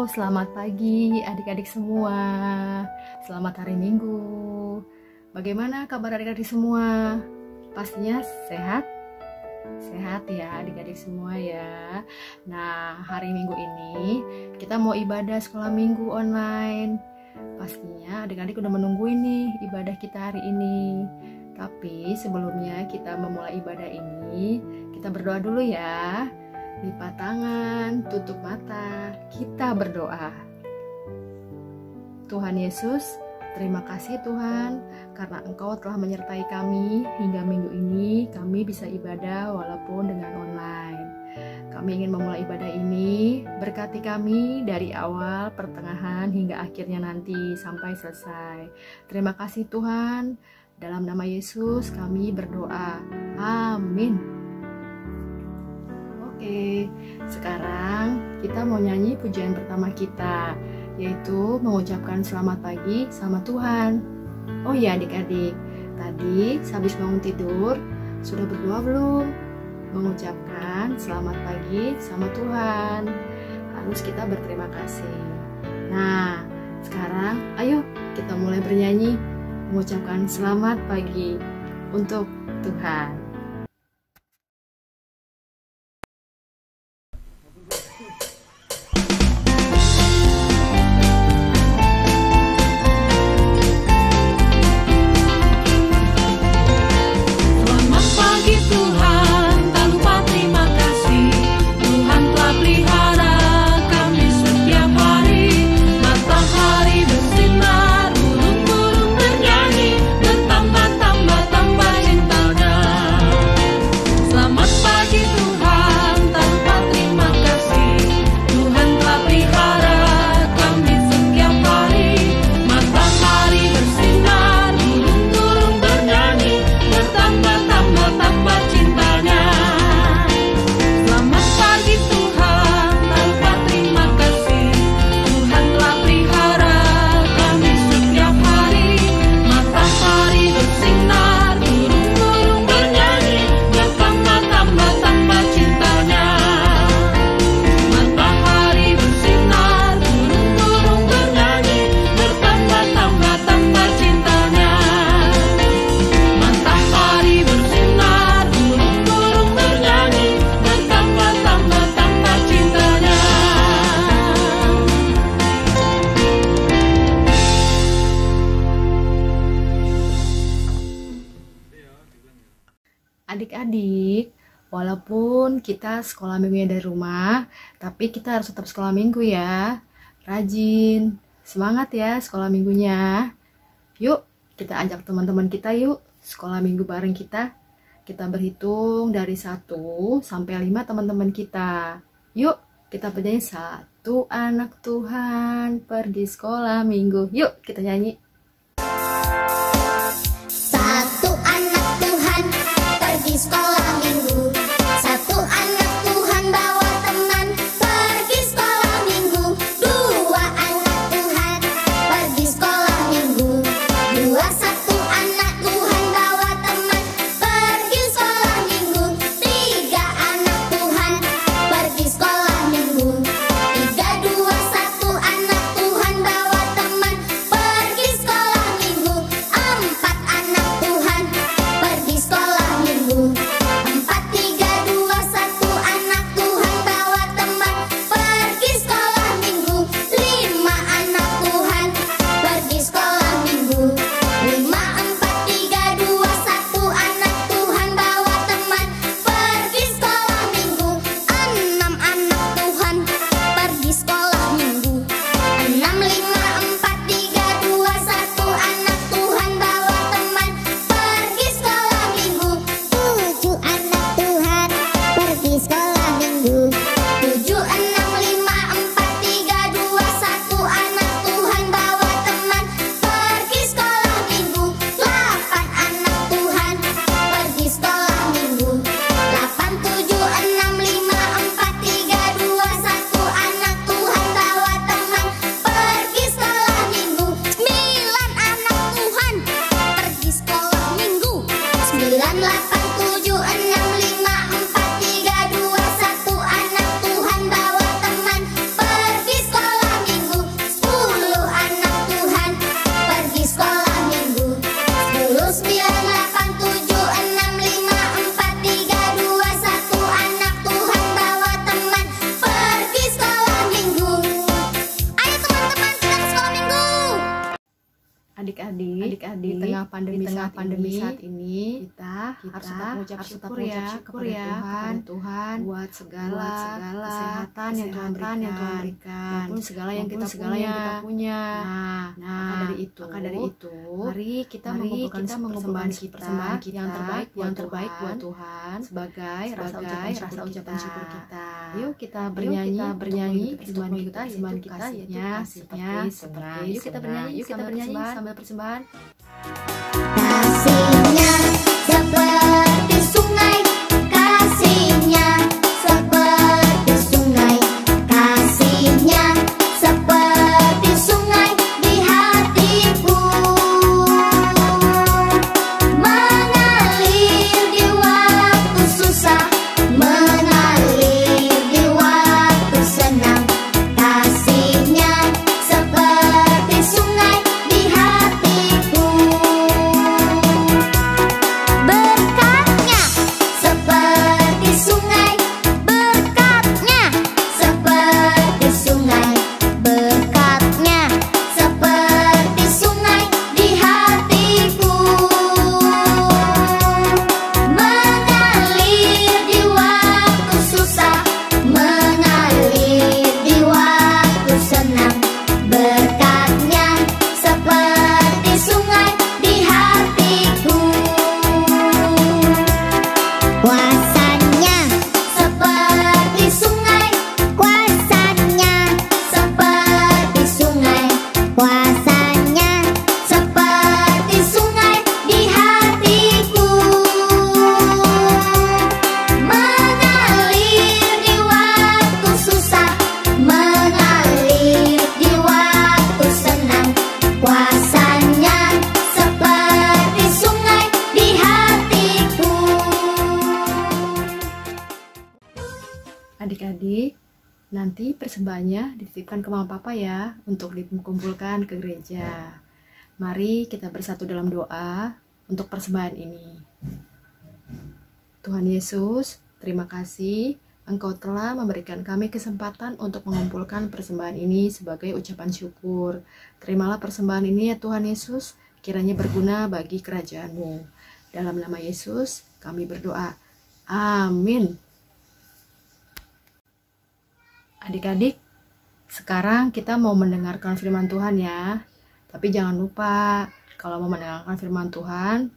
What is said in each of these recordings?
Selamat pagi adik-adik semua. Selamat hari Minggu. Bagaimana kabar adik-adik semua? Pastinya sehat? Sehat ya adik-adik semua ya. Nah, hari Minggu ini kita mau ibadah sekolah minggu online. Pastinya adik-adik udah menunggu ini ibadah kita hari ini. Tapi sebelumnya kita memulai ibadah ini, kita berdoa dulu ya. Lipat tangan, tutup mata, kita berdoa. Tuhan Yesus, terima kasih Tuhan, karena Engkau telah menyertai kami hingga minggu ini kami bisa ibadah walaupun dengan online. Kami ingin memulai ibadah ini, berkati kami dari awal, pertengahan, hingga akhirnya nanti sampai selesai. Terima kasih Tuhan, dalam nama Yesus kami berdoa. Amin. Oke, sekarang kita mau nyanyi pujian pertama kita, yaitu mengucapkan selamat pagi sama Tuhan. Oh iya adik-adik, tadi habis bangun tidur, sudah berdoa belum? Mengucapkan selamat pagi sama Tuhan. Harus kita berterima kasih. Nah, sekarang ayo kita mulai bernyanyi, mengucapkan selamat pagi untuk Tuhan. Adik-adik, walaupun kita sekolah minggunya dari rumah, tapi kita harus tetap sekolah minggu ya. Rajin, semangat ya sekolah minggunya. Yuk, kita ajak teman-teman kita yuk sekolah minggu bareng kita. Kita berhitung dari 1 sampai 5 teman-teman kita. Yuk, kita bernyanyi 1 anak Tuhan pergi sekolah minggu. Yuk, kita nyanyi. Sekolah minggu, 1 anak Tuhan bawa teman pergi sekolah minggu. 2 anak Tuhan pergi sekolah minggu. 2, 1 anak Tuhan bawa teman pergi sekolah minggu. 3 anak Tuhan pergi sekolah minggu. 3, 2, 1 anak Tuhan bawa teman pergi sekolah minggu. 4 anak Tuhan pergi sekolah minggu. 4, 3, 2, 1 anak Tuhan bawa teman pergi sekolah minggu. 5 anak Tuhan pergi sekolah minggu. 5, 4, 3, 2, 1 anak Tuhan bawa teman pergi sekolah minggu. 6 anak Tuhan pergi sekolah minggu. 6, 5, 4, 3, 2, 1 anak Tuhan bawa teman pergi sekolah minggu. 7 di tengah pandemi saat ini kita harus mengucap syukur ya kepada Tuhan buat segala kesehatan yang Tuhan berikan, maupun segala yang kita punya. Maka dari itu mari kita mengumpulkan persembahan kita yang terbaik buat Tuhan sebagai rasa ucapan syukur kita. Yuk kita bernyanyi persembahan kita yaitu kasihnya seperti. Yuk kita bernyanyi sambil persembahan. Kasihnya seperti sungai, kasihnya seperti sungai, kasihnya seperti sungai di hatiku, mengalir di waktu susah, mengalir di waktu senang. Kasihnya seperti sungai di hatiku, berkatnya seperti sungai, berkatnya seperti sungai, berkatnya seperti sungai di hatiku, mengalir di waktu susah, mengalir di waktu senang. Berkatnya seperti sungai di hatiku, kuasanya seperti sungai, kuasanya seperti sungai, kuasanya seperti sungai di hatiku, mengalir di waktu susah, mengalir di waktu senang. Kuasanya seperti sungai di hatiku. Adik-adik, nanti persembahannya dititipkan ke mama papa ya untuk dikumpulkan ke gereja. Mari kita bersatu dalam doa untuk persembahan ini. Tuhan Yesus, terima kasih Engkau telah memberikan kami kesempatan untuk mengumpulkan persembahan ini sebagai ucapan syukur. Terimalah persembahan ini ya Tuhan Yesus, kiranya berguna bagi kerajaan-Mu. Dalam nama Yesus kami berdoa. Amin. Adik-adik, sekarang kita mau mendengarkan firman Tuhan ya. Tapi jangan lupa, kalau mau mendengarkan firman Tuhan,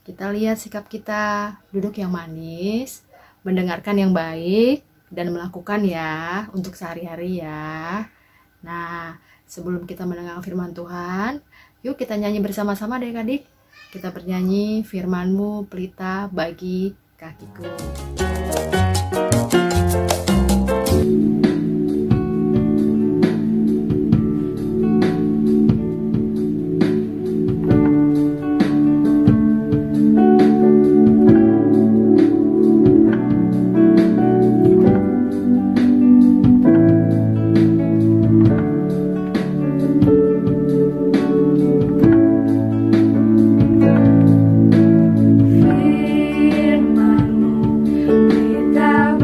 kita lihat sikap kita, duduk yang manis, mendengarkan yang baik, dan melakukan ya untuk sehari-hari ya. Nah, sebelum kita mendengarkan firman Tuhan, yuk kita nyanyi bersama-sama adik-adik. Kita bernyanyi firman-Mu pelita bagi kakiku. Firman-Mu pelita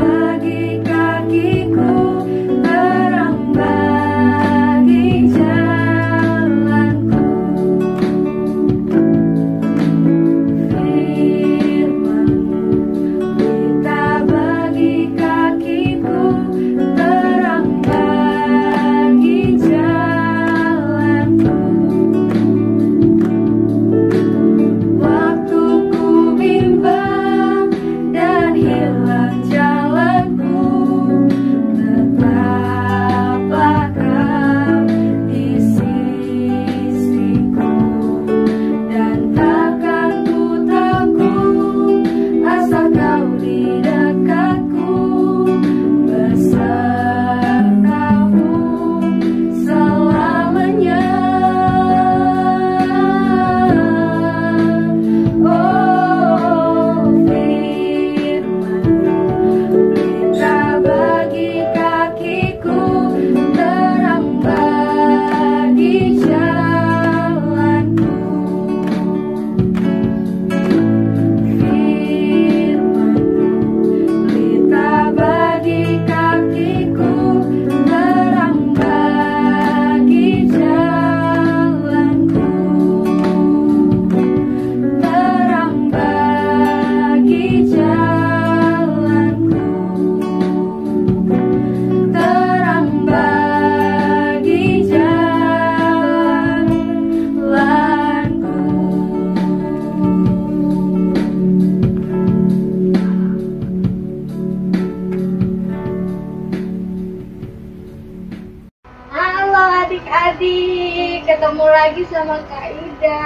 lagi sama Kak Ida.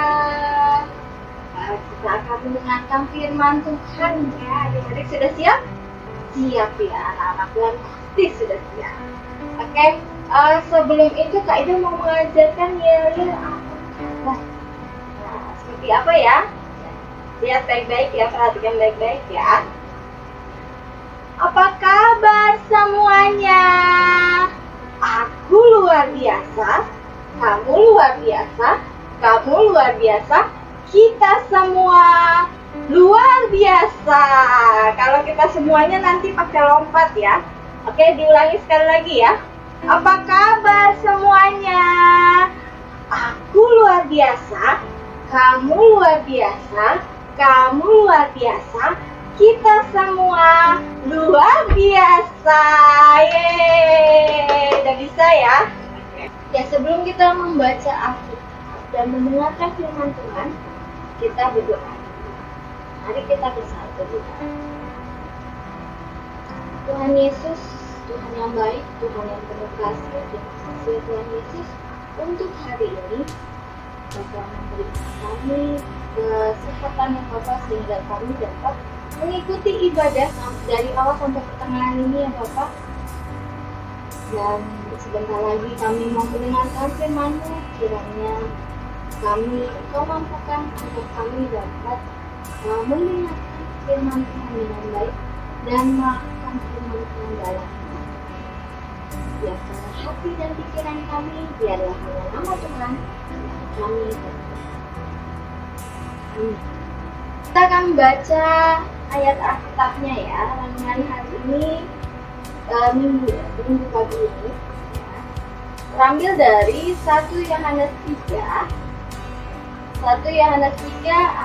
Kita akan mendengarkan firman Tuhan ya. Adik-adik sudah siap? Siap ya, anak-anak dan pasti sudah siap. Oke, sebelum itu Kak Ida mau mengajarkan yel-yel apa? Nah, seperti apa ya? Lihat baik-baik ya, perhatikan baik-baik ya. Apa kabar semuanya? Aku luar biasa, kamu luar biasa, kamu luar biasa, kita semua luar biasa. Kalau kita semuanya nanti pakai lompat ya. Oke, diulangi sekali lagi ya. Apa kabar semuanya? Aku luar biasa, kamu luar biasa, kamu luar biasa, kita semua luar biasa. Yeay, udah bisa ya? Ya, sebelum kita membaca Alkitab dan mendengarkan firman Tuhan, kita berdoa. Mari kita bersama berdoa. Tuhan Yesus, Tuhan yang baik, Tuhan yang penuh kasih, terima kasih Tuhan Yesus untuk hari ini. Bapak memberikan kami kesehatan yang Bapak sehingga kami dapat mengikuti ibadah dari awal sampai pertengahan ini ya Bapak. Dan sebentar lagi kami mau mendengarkan firman-Mu, kiranya kami Engkau mampukan untuk kami dapat mendengarkan firman Tuhan dengan baik dan melakukan firman Tuhan dalam biarkanlah hati dan pikiran kami, biarlah hanya nama Tuhan kami Amin. Kita akan baca ayat Alkitabnya ya, renungan hari ini minggu pagi ini ya. Terambil dari 1 Yohanes 3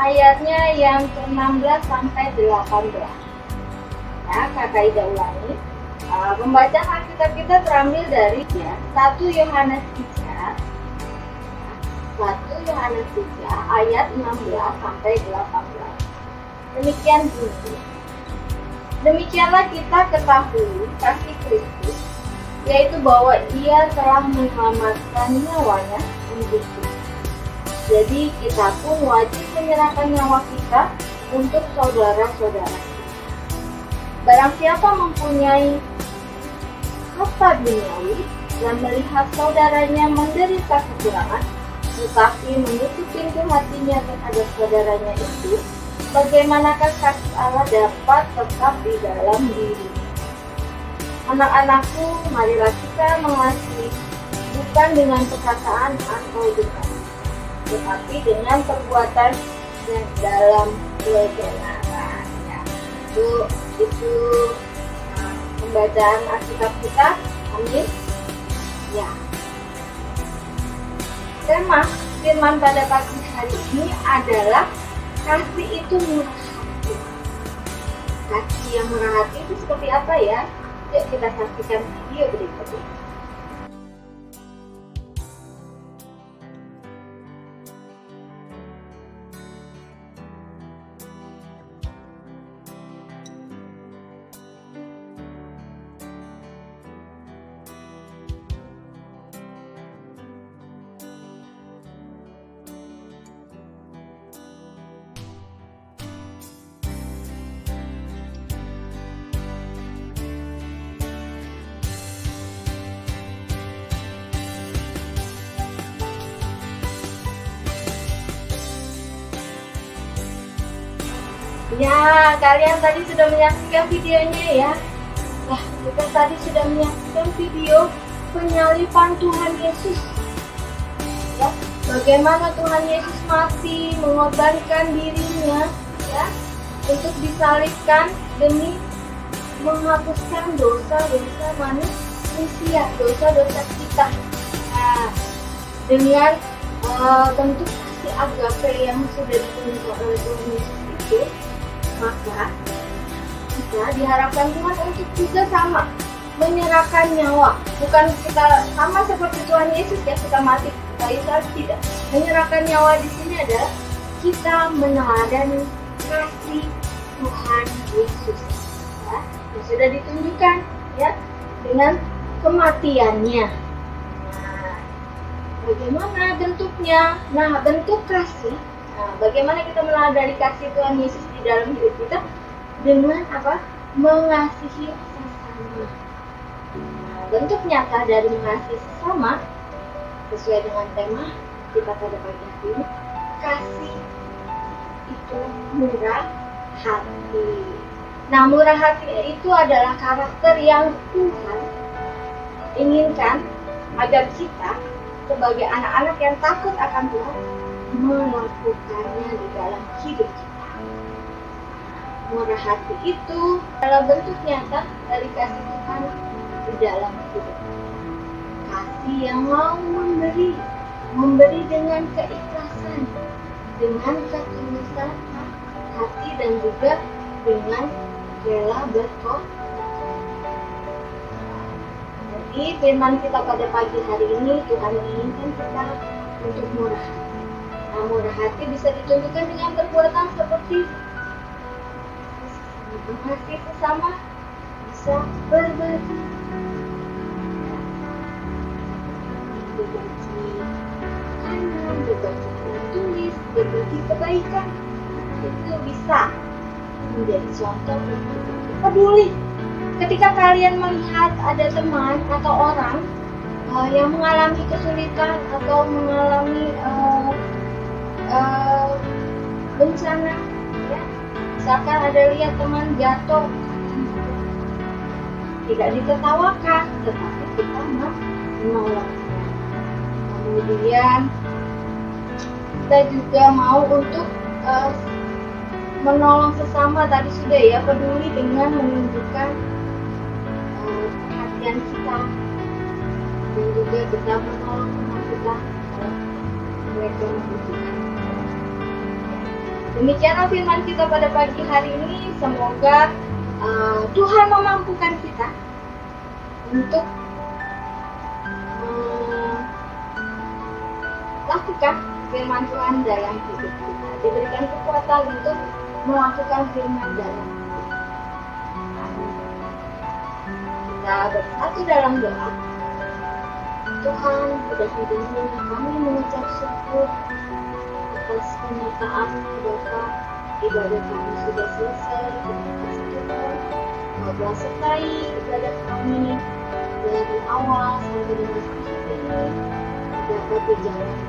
ayatnya yang ke-16 sampai 18 ya, Kakak Ida ulangi. Pembacaan Alkitab kita terambil dari ya, 1 Yohanes 3 ayat 16 sampai 18. Demikianlah kita ketahui kasih Kristus, yaitu bahwa Ia telah menyelamatkan nyawanya untuk kita. Jadi kita pun wajib menyerahkan nyawa kita untuk saudara-saudara kita. Barang siapa mempunyai harta duniawi dan melihat saudaranya menderita kekurangan, tetapi menutup pintu hatinya terhadap saudaranya itu, bagaimanakah kasih Allah dapat tetap di dalam diri? Anak-anakku, marilah kita mengasihi bukan dengan perkataan atau dengan, tetapi dengan perbuatan dan dalam kebenaran. Ya, itu pembacaan Alkitab kita. Amin. Ya. Tema firman pada pagi hari ini adalah kasih itu murah hati. Kasih yang murah hati itu seperti apa ya? Yuk kita saksikan video berikut ini. Ya, kalian tadi sudah menyaksikan videonya ya. Nah, kita tadi sudah menyaksikan video penyaliban Tuhan Yesus. Ya, bagaimana Tuhan Yesus mati mengorbankan dirinya ya untuk disalibkan demi menghapuskan dosa-dosa manusia, dosa-dosa kita. Nah, dengan bentuk kasih agape yang sudah ditunjukkan oleh Tuhan Yesus itu, maka kita diharapkan Tuhan untuk juga sama menyerahkan nyawa. Bukan kita sama seperti Tuhan Yesus ya, kita mati kayu salib, tidak. Menyerahkan nyawa di sini adalah kita meneladani kasih Tuhan Yesus ya, yang sudah ditunjukkan ya dengan kematiannya. Nah, bagaimana bentuknya? Nah, bentuk kasih. Nah, bagaimana kita meneladani kasih Tuhan Yesus di dalam hidup kita? Dengan apa? Mengasihi sesama. Nah, bentuk nyata dari mengasihi sesama sesuai dengan tema kita pada pagi hari ini, kasih itu murah hati. Nah, murah hati itu adalah karakter yang Tuhan inginkan agar kita sebagai anak-anak yang takut akan Tuhan melakukannya di dalam hidup kita. Murah hati itu adalah bentuk nyata dari kasih Tuhan di dalam hidup kita. Kasih yang mau memberi dengan keikhlasan, dengan ketulusan hati, dan juga dengan rela berkorban. Jadi firman kita pada pagi hari ini, Tuhan menginginkan kita untuk murah hati. Nah, murah hati bisa ditunjukkan dengan perbuatan seperti mengasihi sesama, bisa berbagi, makanan, berbagi tulis, berbagi kebaikan. Itu bisa menjadi contoh untuk peduli. Ketika kalian melihat ada teman atau orang yang mengalami kesulitan atau mengalami bencana, ya, misalkan ada lihat teman jatuh, tidak ditertawakan, tetapi kita menolongnya. Kemudian kita juga mau untuk menolong sesama, tadi sudah ya, peduli dengan menunjukkan perhatian kita, dan juga kita menolong teman kita kalau mereka membutuhkan. Demikianlah firman kita pada pagi hari ini. Semoga Tuhan memampukan kita untuk lakukan firman Tuhan dalam hidup kita, diberikan kekuatan untuk melakukan firman dalam hidup kita. Amin. Kita bersatu dalam doa. Tuhan, pada hari ini kami mengucap syukur atas penyertaan-Mu, Bapa. Ibadah kami sudah selesai. Terima kasih Tuhan. Telah sertai ibadah kami dari awal sampai dengan akhir ini dapat berjalan,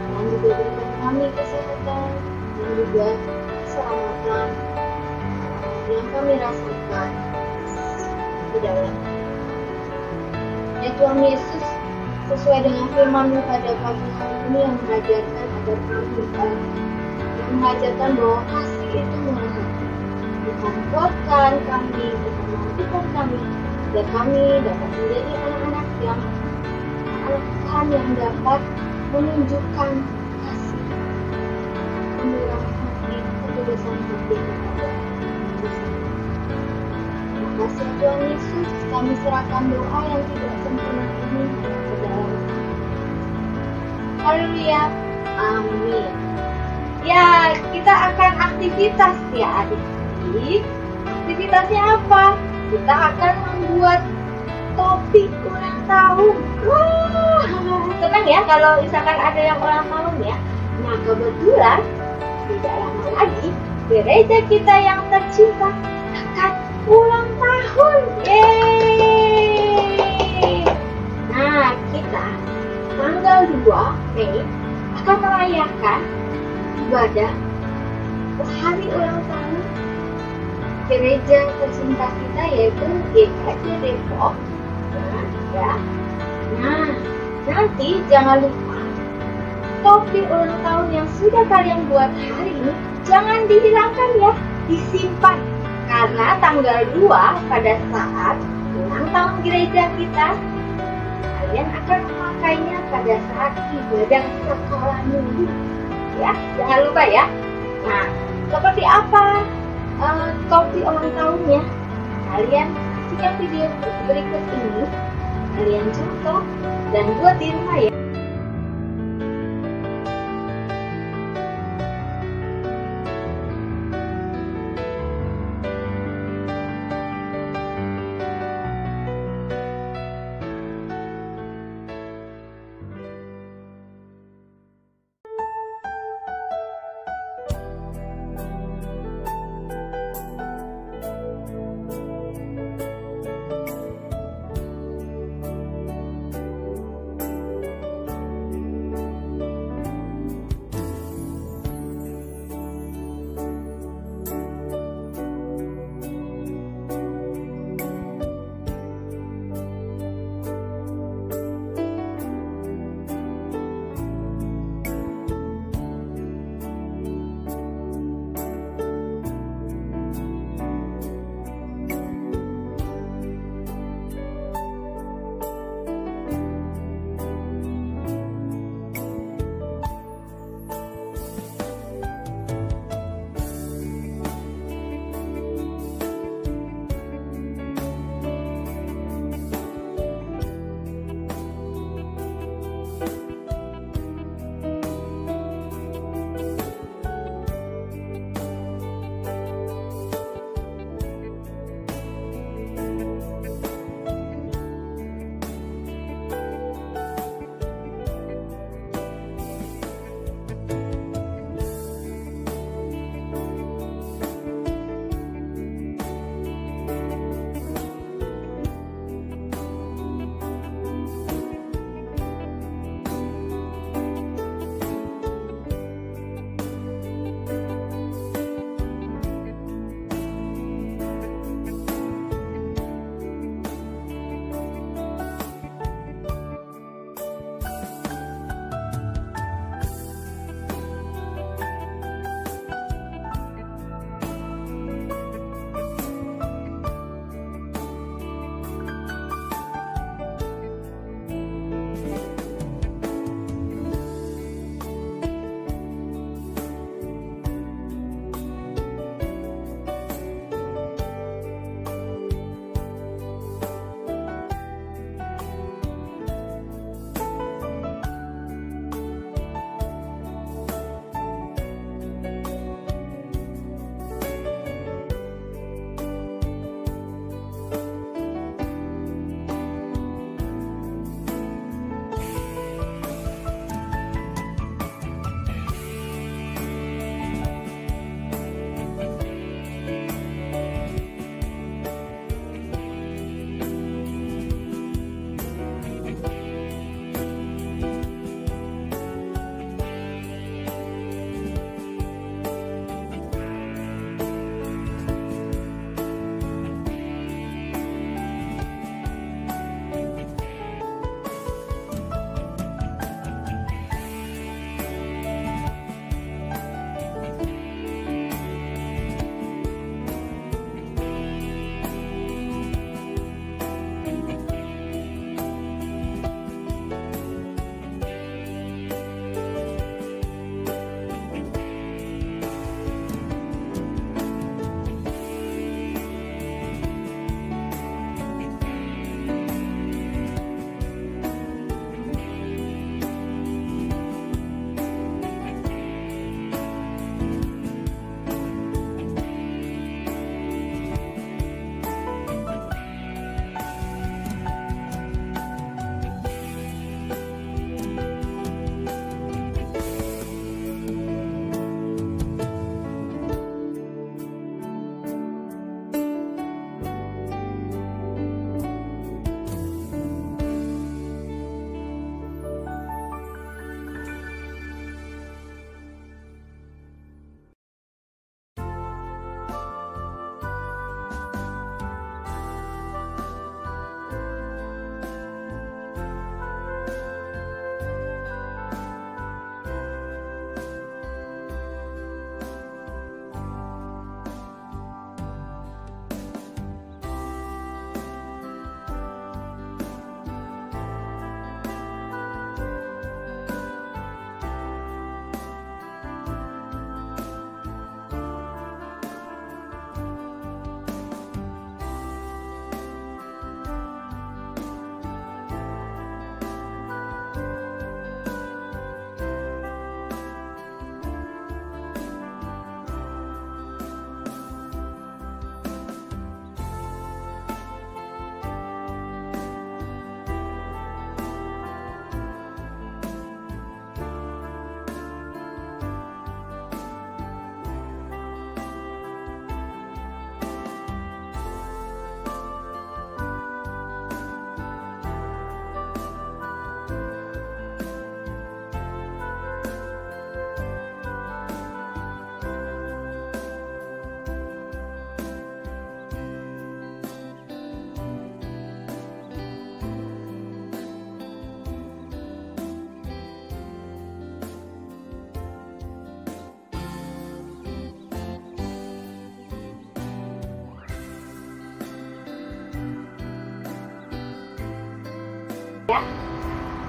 dan juga berikan kami kesehatan dan juga keselamatan yang kami rasakan di dalam. Ya Tuhan Yesus, sesuai dengan firman-Mu pada pagi hari ini yang mengajarkan agar kami yang mengajarkan bahwa kasih itu murah hati. Tuhan kuatkan kami, Tuhan mampukan kami, agar kami dapat menjadi anak-anak Tuhan yang dapat menunjukkan kasih, kemurahan hati, ketulusan hati kepada sesama. Terima kasih Tuhan Yesus, kami serahkan doa yang tidak sempurna ini ke dalam Tuhan. Haleluya, amin. Ya, kita akan aktivitas ya adik-adik. Aktivitasnya apa? Kita akan membuat topi ulang tahun. Wah, senang ya kalau misalkan ada yang ulang tahun ya. Nah, kebetulan tidak lama lagi gereja kita yang tercinta akan ulang tahun. Yeay! Nah, kita tanggal 2 Mei akan merayakan ibadah hari ulang tahun gereja tercinta kita, yaitu GKJ Depok. Ya. Nah, nanti jangan lupa topi ulang tahun yang sudah kalian buat hari ini jangan dihilangkan ya, disimpan. Karena tanggal 2 pada saat ulang tahun gereja kita, kalian akan memakainya pada saat ibadah sekolah minggu. Ya, jangan lupa ya. Nah, seperti apa topi ulang tahunnya? Kalian saksikan video berikut ini, kalian contoh dan buat di rumah ya.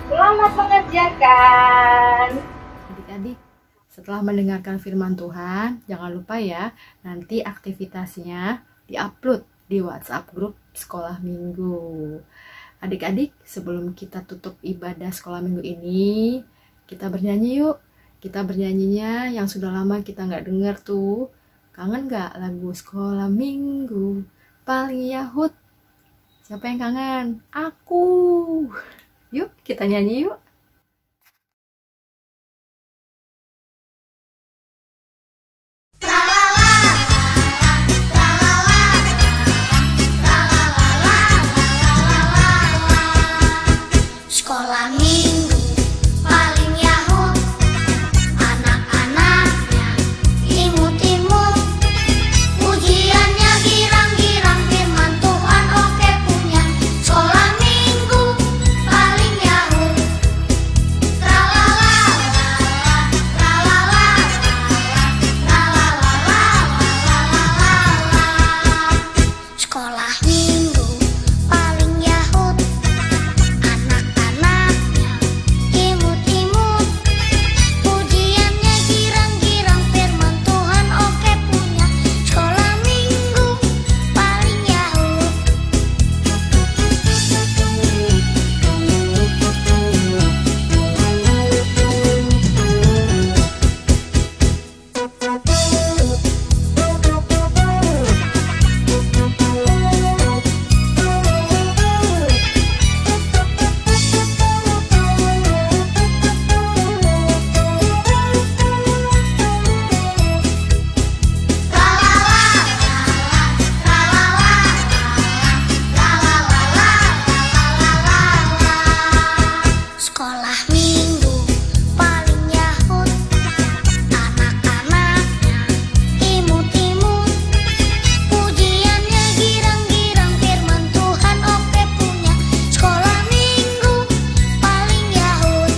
Selamat mengerjakan. Adik-adik, setelah mendengarkan firman Tuhan, jangan lupa ya, nanti aktivitasnya diupload di WhatsApp grup sekolah minggu. Adik-adik, sebelum kita tutup ibadah sekolah minggu ini, kita bernyanyi yuk. Kita bernyanyinya yang sudah lama kita nggak dengar tuh. Kangen nggak lagu sekolah minggu paling Yahud? Siapa yang kangen? Aku. Yuk, kita nyanyi yuk. Sekolah minggu paling Yahud, anak-anaknya imut-imut, ujiannya girang-girang, firman Tuhan oke punya. Sekolah minggu paling Yahud, tralala, tralala, tralala, sekolah minggu paling Yahud, anak-anaknya imut-imut, ujiannya girang-girang, firman Tuhan oke punya. Sekolah minggu paling Yahud. Sekolah minggu paling Yahud, anak-anaknya imut-imut, ujiannya girang-girang, firman Tuhan oke punya. Sekolah minggu paling Yahud.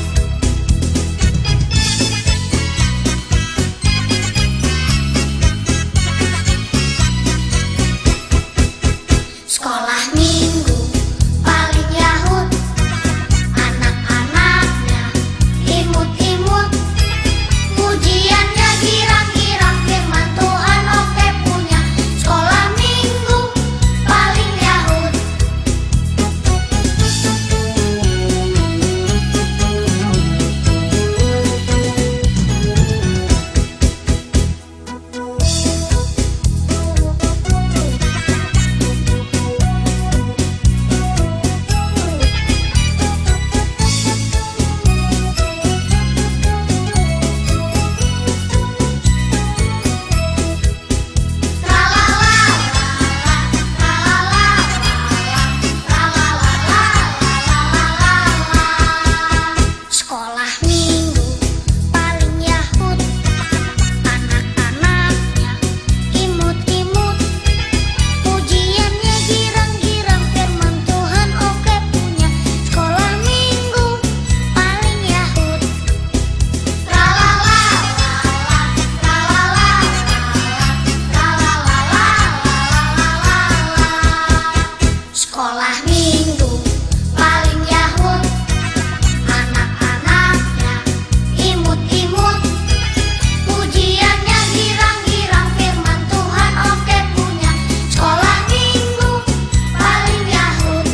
Sekolah minggu paling Yahud, anak-anaknya imut-imut, ujiannya girang-girang, firman Tuhan oke punya. Sekolah minggu paling Yahud. Sekolah minggu paling Yahud, anak-anaknya imut-imut, ujiannya girang-girang, firman Tuhan oke punya. Sekolah minggu paling Yahud. Tralala, tralala, tralala, sekolah minggu paling Yahud, anak-anaknya imut-imut, ujiannya girang-girang, firman Tuhan oke punya. Sekolah minggu paling Yahud,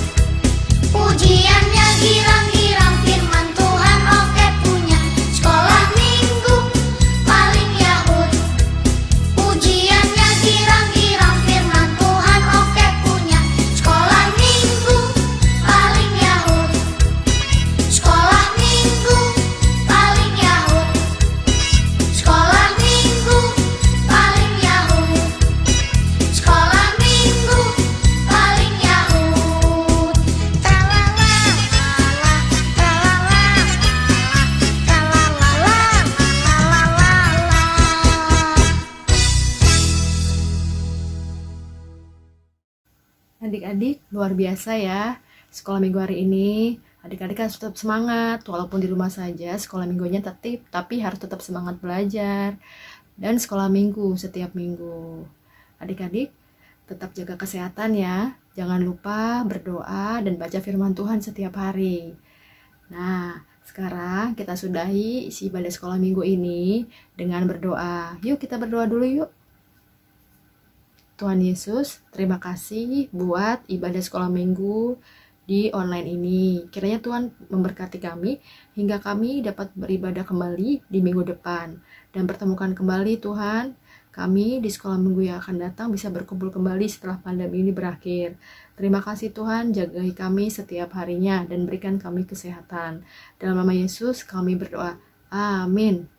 ujiannya girang-girang, firman Tuhan oke punya. Sekolah minggu paling Yahud, ujiannya girang-girang, firman Tuhan oke punya. Sekolah minggu paling Yahud. Sekolah minggu paling Yahud. Sekolah minggu paling Yahud. Sekolah minggu paling Yahud. Tralala, tralala, tralala, Adik-adik, luar biasa ya sekolah minggu hari ini. Adik-adik harus tetap semangat, walaupun di rumah saja sekolah minggunya tertib, tapi harus tetap semangat belajar. Dan sekolah minggu setiap minggu. Adik-adik, tetap jaga kesehatan ya. Jangan lupa berdoa dan baca firman Tuhan setiap hari. Nah, sekarang kita sudahi isi ibadah sekolah minggu ini dengan berdoa. Yuk kita berdoa dulu yuk. Tuhan Yesus, terima kasih buat ibadah sekolah minggu di online ini. Kiranya Tuhan memberkati kami hingga kami dapat beribadah kembali di minggu depan. Dan pertemukan kembali Tuhan, kami di sekolah minggu yang akan datang bisa berkumpul kembali setelah pandemi ini berakhir. Terima kasih Tuhan, jagai kami setiap harinya dan berikan kami kesehatan. Dalam nama Yesus kami berdoa. Amin.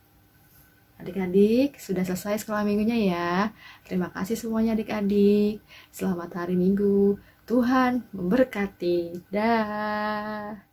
Adik-adik, sudah selesai sekolah minggunya ya. Terima kasih semuanya adik-adik. Selamat hari Minggu. Tuhan memberkati. Dah.